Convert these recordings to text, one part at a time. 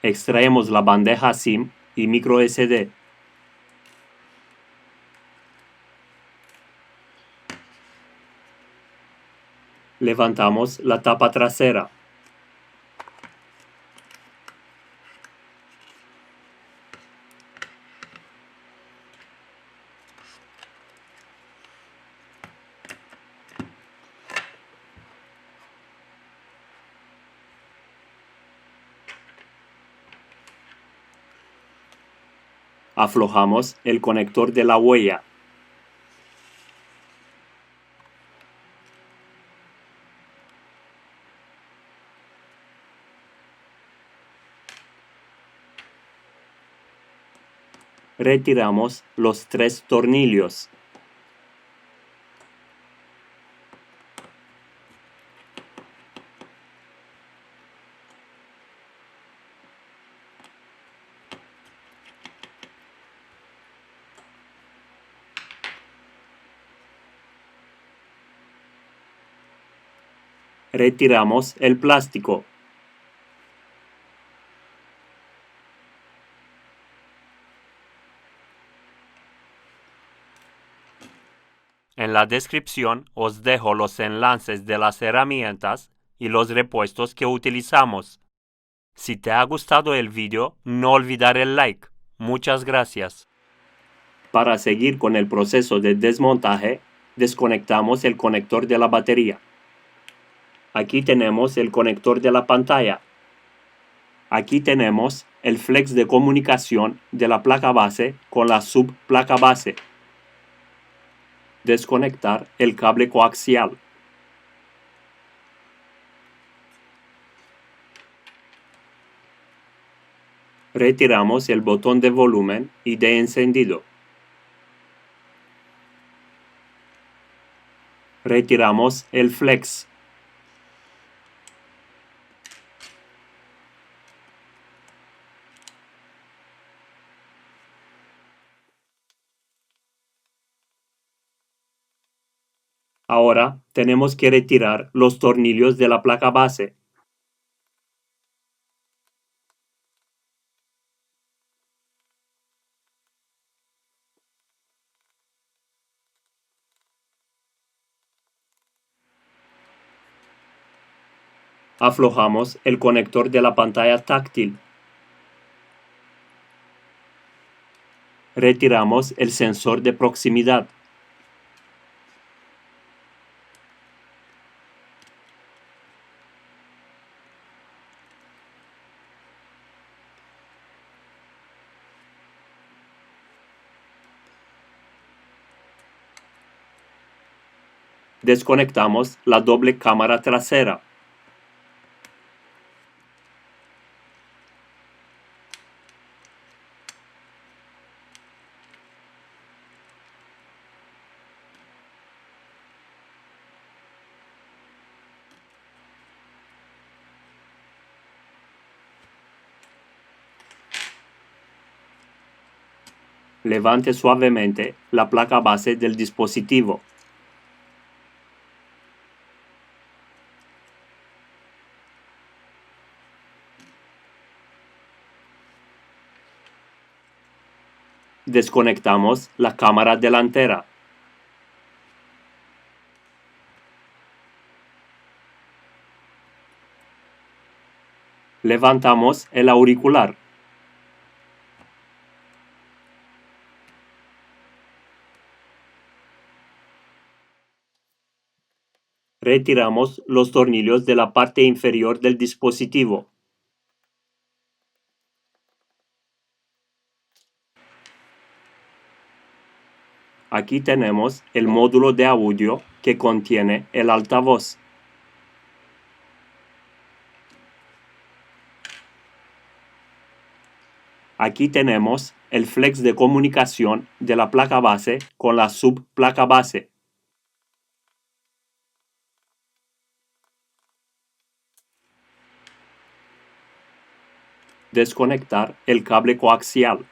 Extraemos la bandeja SIM y micro SD. Levantamos la tapa trasera. Aflojamos el conector de la huella. Retiramos los 3 tornillos. Retiramos el plástico. En la descripción os dejo los enlaces de las herramientas y los repuestos que utilizamos. Si te ha gustado el vídeo, no olvidar el like. Muchas gracias. Para seguir con el proceso de desmontaje, desconectamos el conector de la batería. Aquí tenemos el conector de la pantalla. Aquí tenemos el flex de comunicación de la placa base con la subplaca base. Desconectar el cable coaxial. Retiramos el botón de volumen y de encendido. Retiramos el flex. Ahora tenemos que retirar los tornillos de la placa base. Aflojamos el conector de la pantalla táctil. Retiramos el sensor de proximidad. Desconectamos la doble cámara trasera. Levante suavemente la placa base del dispositivo. Desconectamos la cámara delantera. Levantamos el auricular. Retiramos los tornillos de la parte inferior del dispositivo. Aquí tenemos el módulo de audio que contiene el altavoz. Aquí tenemos el flex de comunicación de la placa base con la subplaca base. Desconectar el cable coaxial.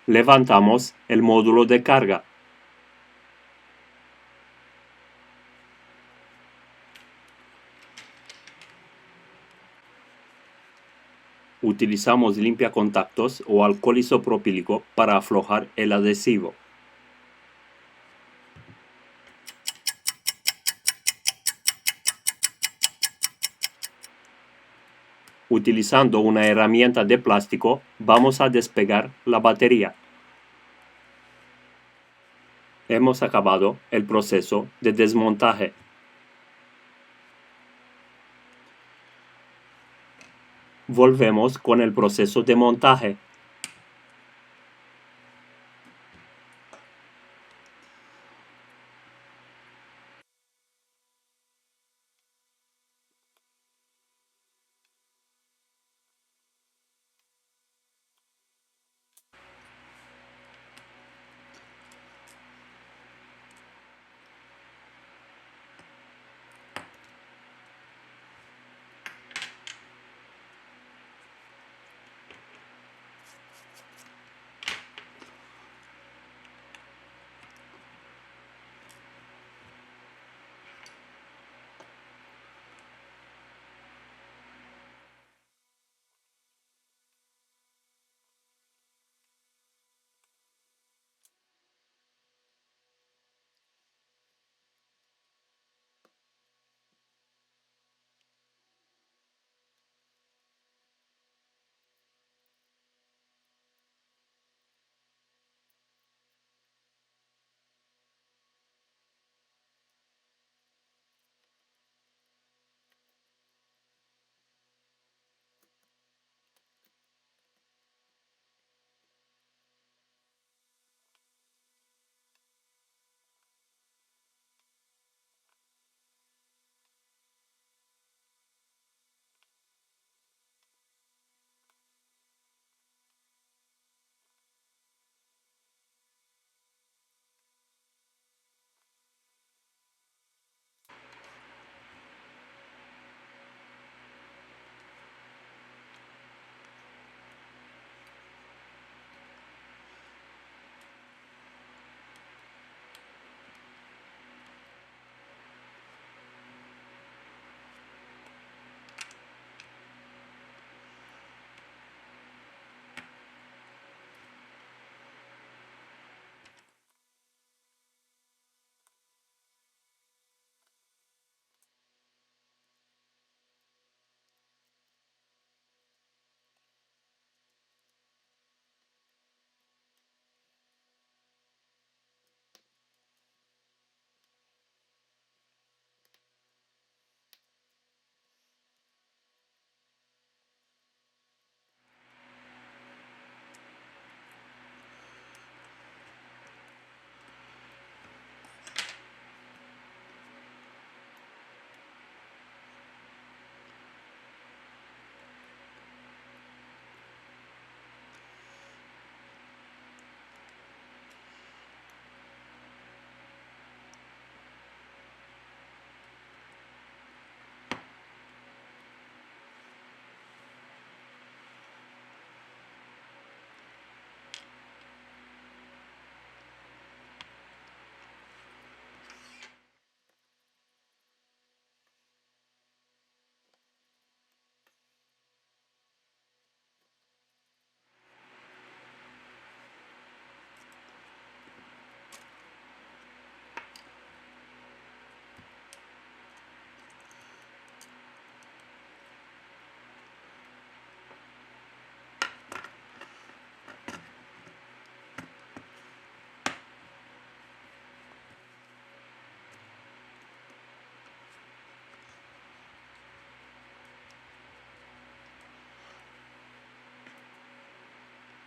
Levantamos el módulo de carga. Utilizamos limpiacontactos o alcohol isopropílico para aflojar el adhesivo. Utilizando una herramienta de plástico, vamos a despegar la batería. Hemos acabado el proceso de desmontaje. Volvemos con el proceso de montaje.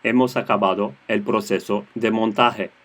Hemos acabado el proceso de montaje.